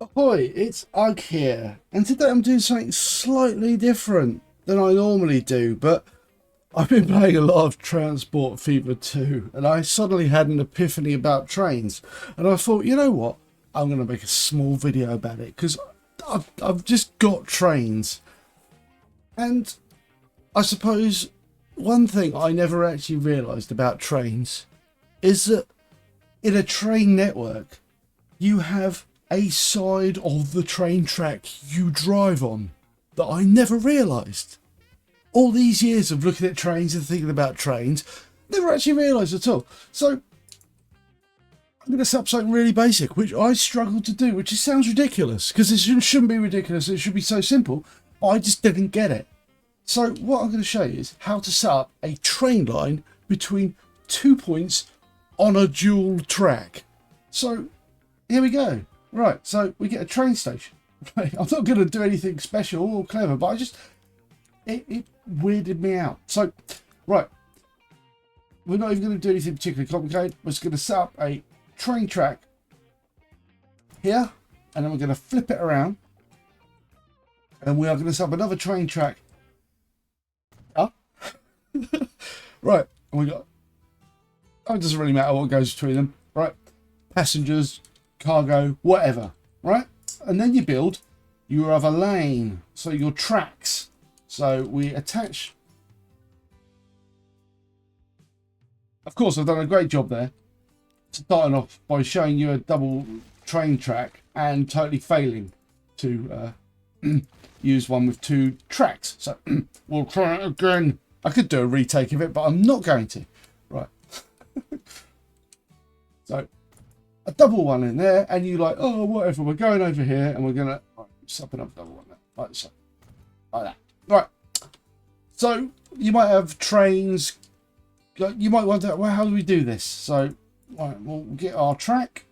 Ahoy, it's Ugg here, and today I'm doing something slightly different than I normally do, but I've been playing a lot of Transport Fever 2, and I suddenly had an epiphany about trains, and I thought, you know what, I'm going to make a small video about it, because I've just got trains, and I suppose one thing I never actually realised about trains is that in a train network, you have a side of the train track you drive on that I never realised. All these years of looking at trains and thinking about trains, never actually realised at all. So I'm going to set up something really basic, which I struggled to do, which just sounds ridiculous, because it shouldn't be ridiculous, it should be so simple, but I just didn't get it. So what I'm going to show you is how to set up a train line between 2 points on a dual track. So here we go. Right, so we get a train station. Right, I'm not going to do anything special or clever, but it weirded me out. So, right, we're not even going to do anything particularly complicated. We're just going to set up a train track here, and then we're going to flip it around, and we are going to set up another train track. Right, and we got, oh, it doesn't really matter what goes between them. Right, passengers, cargo, whatever, right? And then you build your other lane, so your tracks. So we attach. Of course, I've done a great job there, starting off by showing you a double train track and totally failing to use one with two tracks. So we'll try it again. I could do a retake of it, but I'm not going to. Right. So a double one in there, and you like, oh, whatever, we're going over here, and we're gonna set up another double one there, like so, like that. Right, so you might have trains, you might wonder, well, how do we do this? So right, we'll get our track,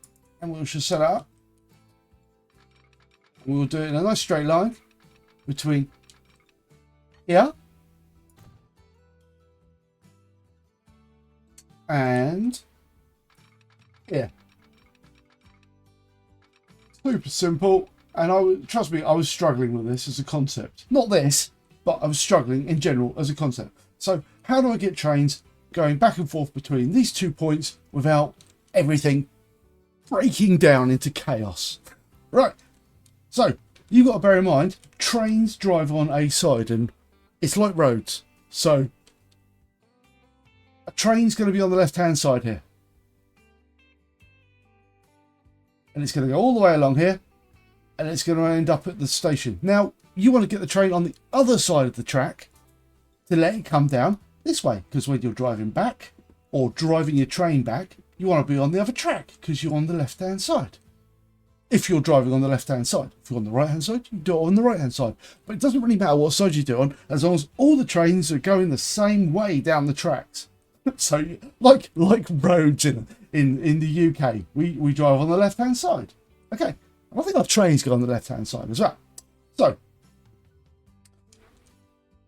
and we'll just set it up, and we'll do it in a nice straight line between here and here. Super simple, and trust me, I was struggling with this as a concept. Not this, but I was struggling in general as a concept. So how do I get trains going back and forth between these 2 points without everything breaking down into chaos? Right, so you've got to bear in mind, trains drive on a side, and it's like roads. So a train's going to be on the left-hand side here. And it's going to go all the way along here, and it's going to end up at the station. Now, you want to get the train on the other side of the track to let it come down this way, because when you're driving back or driving your train back, you want to be on the other track because you're on the left-hand side. If you're driving on the left-hand side. If you're on the right-hand side, you do it on the right-hand side. But it doesn't really matter what side you do it on, as long as all the trains are going the same way down the tracks. So like roads in the UK, we drive on the left hand side. Okay, and I think our trains go on the left hand side as well. So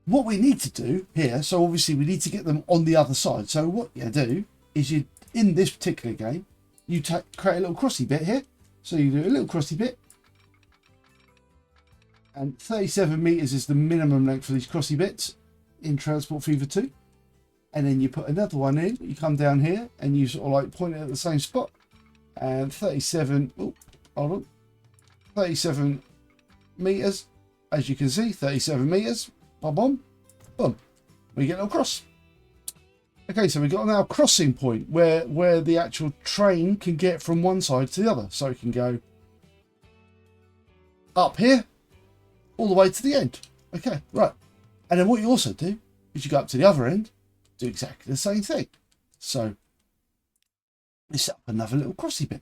what we need to do here, so obviously we need to get them on the other side. So what you do is, you, in this particular game, you create a little crossy bit here. So you do a little crossy bit, and 37 meters is the minimum length for these crossy bits in Transport Fever 2. And then you put another one in, you come down here and you sort of like point it at the same spot. And 37, oh, hold on, 37 meters, as you can see, 37 meters, boom, boom, boom. We get a little cross. Okay, so we've got now a crossing point where the actual train can get from one side to the other. So it can go up here, all the way to the end. Okay, right. And then what you also do is you go up to the other end, do exactly the same thing. So we set up another little crossy bit.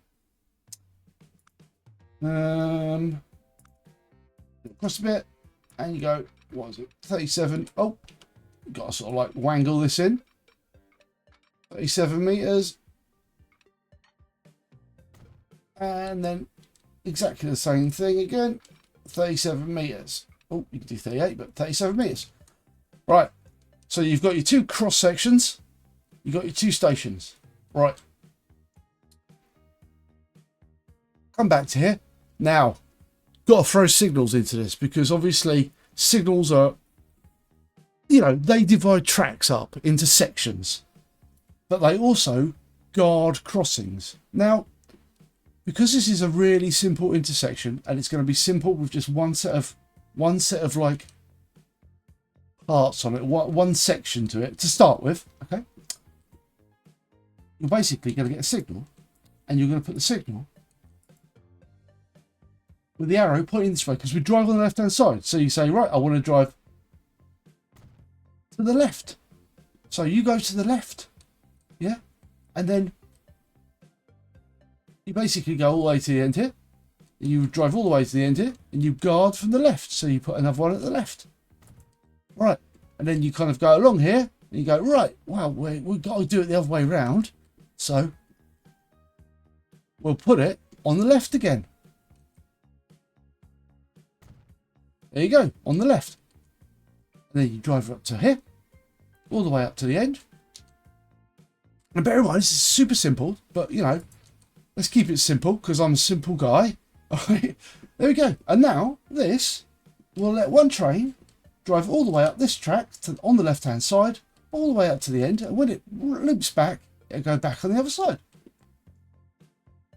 Little crossy bit, and you go, what is it, 37. Oh, you've got to sort of like wangle this in. 37 meters. And then exactly the same thing again. 37 meters. Oh, you can do 38, but 37 meters. Right. So you've got your two cross sections, you've got your two stations. Right. Come back to here. Now, got to throw signals into this, because obviously signals are, you know, they divide tracks up into sections, but they also guard crossings. Now, because this is a really simple intersection, and it's going to be simple with just one set of like parts on it, one section to it to start with, okay, you're basically going to get a signal, and you're going to put the signal with the arrow pointing this way, because we drive on the left hand side. So you say, right, I want to drive to the left, so you go to the left, yeah, and then you basically go all the way to the end here, you drive all the way to the end here, and you guard from the left, so you put another one at the left, right, and then you kind of go along here, and you go, right, well, we've got to do it the other way round, so we'll put it on the left again. There you go, on the left. And then you drive up to here, all the way up to the end. And bear in mind, this is super simple, but you know, let's keep it simple, because I'm a simple guy. Alright, there we go. And now this will let one train drive all the way up this track on the left hand side, all the way up to the end, and when it loops back, it'll go back on the other side.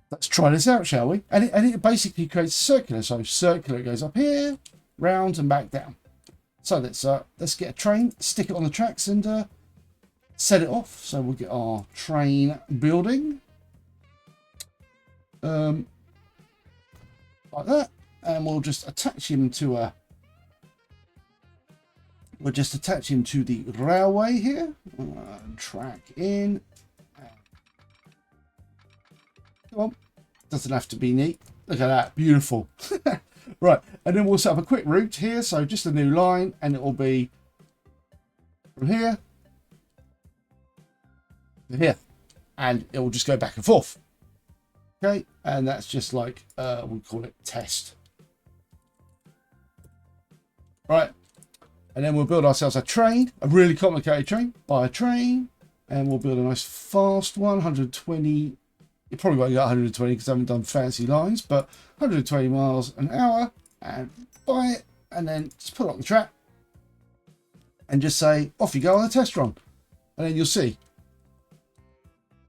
Let's try this out, shall we? And it basically creates a circular. So circular, it goes up here, round and back down. So let's get a train, stick it on the tracks, and set it off. So we'll get our train building, like that, and we'll just attach him to the railway here. Track in. Come on, doesn't have to be neat. Look at that, beautiful. Right, and then we'll set up a quick route here, so just a new line, and it will be from here to here, and it will just go back and forth. Okay, and that's just like we call it test. Right, and then we'll build ourselves a train, a really complicated train. Buy a train, and we'll build a nice fast one, 120. You probably won't get 120 because I haven't done fancy lines, but 120 miles an hour, and buy it, and then just put it on the track and just say, off you go on a test run. And then you'll see.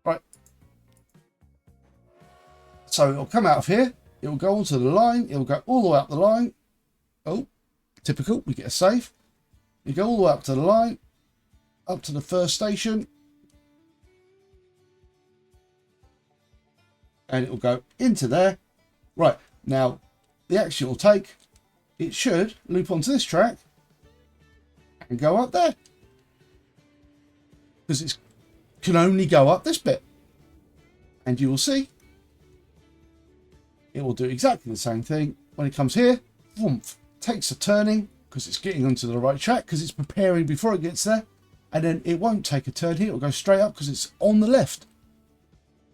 Right. So it'll come out of here, it will go onto the line, it will go all the way up the line. Oh, typical, we get a save. You go all the way up to the line, up to the first station, and it will go into there. Right, now the action will take, it should loop onto this track and go up there, because it can only go up this bit, and you will see it will do exactly the same thing when it comes here. Whoomph, takes a turning because it's getting onto the right track, because it's preparing before it gets there, and then it won't take a turn here, it will go straight up because it's on the left.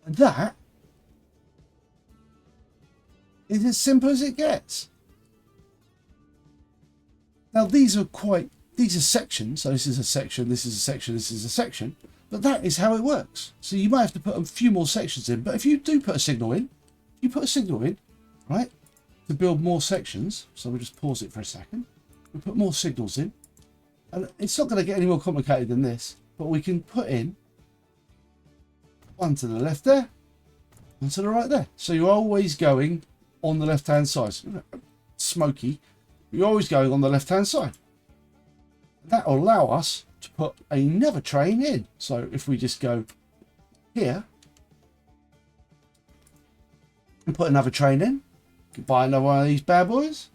And that is as simple as it gets. Now these are sections, so this is a section, this is a section, this is a section, but that is how it works. So you might have to put a few more sections in, but if you do put a signal in, right, to build more sections, so we'll just pause it for a second, we'll put more signals in, and it's not going to get any more complicated than this, but we can put in one to the left there, one to the right there, so you're always going on the left hand side. Smoky, you're always going on the left hand side. That will allow us to put another train in. So if we just go here and put another train in, buy another one of these bad boys.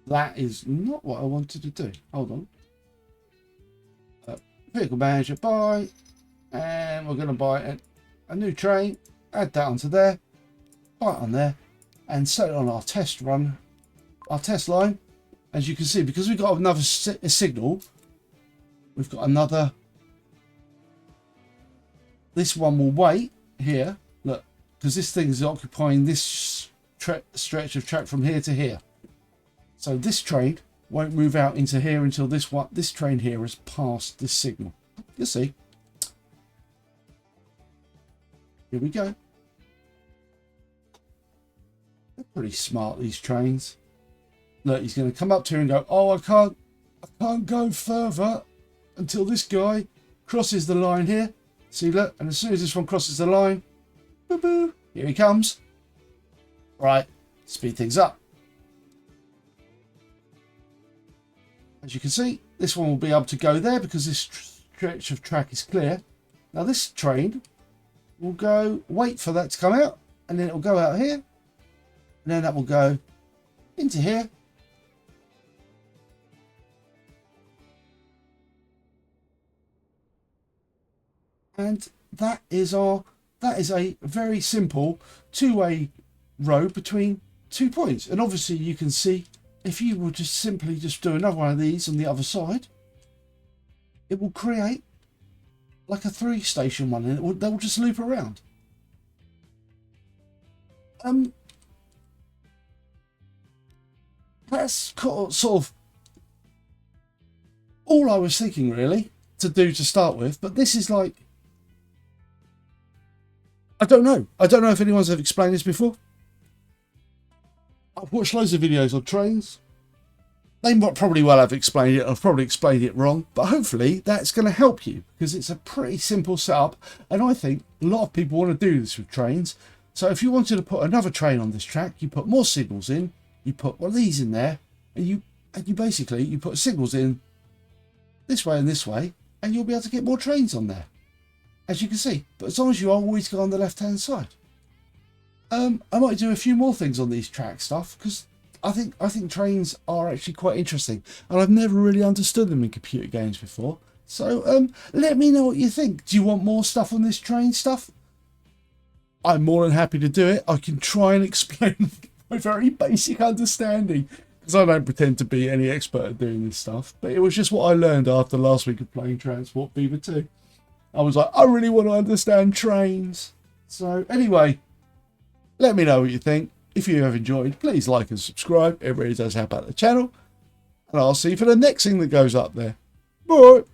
That is not what I wanted to do. Hold on. Vehicle manager, buy, and we're going to buy a new train, add that onto there, buy it on there, and set it on our test run, our test line. As you can see, because we've got another signal, we've got another, this one will wait here, look, because this thing is occupying this stretch of track from here to here. So this train won't move out into here until this train here has passed this signal. You'll see. Here we go. Pretty smart, these trains. Look, he's going to come up to here and go, oh, I can't go further until this guy crosses the line here. See, look, and as soon as this one crosses the line, boo boo, here he comes. Right, speed things up. As you can see, this one will be able to go there because this stretch of track is clear. Now this train will go, wait for that to come out, and then it will go out here, and then that will go into here. And that is a very simple two-way road between 2 points. And obviously you can see, if you will just simply just do another one of these on the other side, it will create like a 3-station one, and they'll just loop around. That's sort of all I was thinking really to do to start with, but this is like, I don't know if anyone's ever explained this before. I've watched loads of videos on trains. They might probably well have explained it. I've probably explained it wrong, but hopefully that's going to help you because it's a pretty simple setup, and I think a lot of people want to do this with trains. So if you wanted to put another train on this track, you put more signals in, you put one of these in there, and you basically you put signals in this way and this way, and you'll be able to get more trains on there, as you can see. But as long as you always go on the left hand side. I might do a few more things on these track stuff because I think trains are actually quite interesting, and I've never really understood them in computer games before. So let me know what you think. Do you want more stuff on this train stuff? I'm more than happy to do it. I can try and explain my very basic understanding because I don't pretend to be any expert at doing this stuff, but it was just what I learned after last week of playing Transport Fever 2. I was like, I really want to understand trains. So anyway, let me know what you think. If you have enjoyed, please like and subscribe. It really does help out the channel. And I'll see you for the next thing that goes up there. Bye.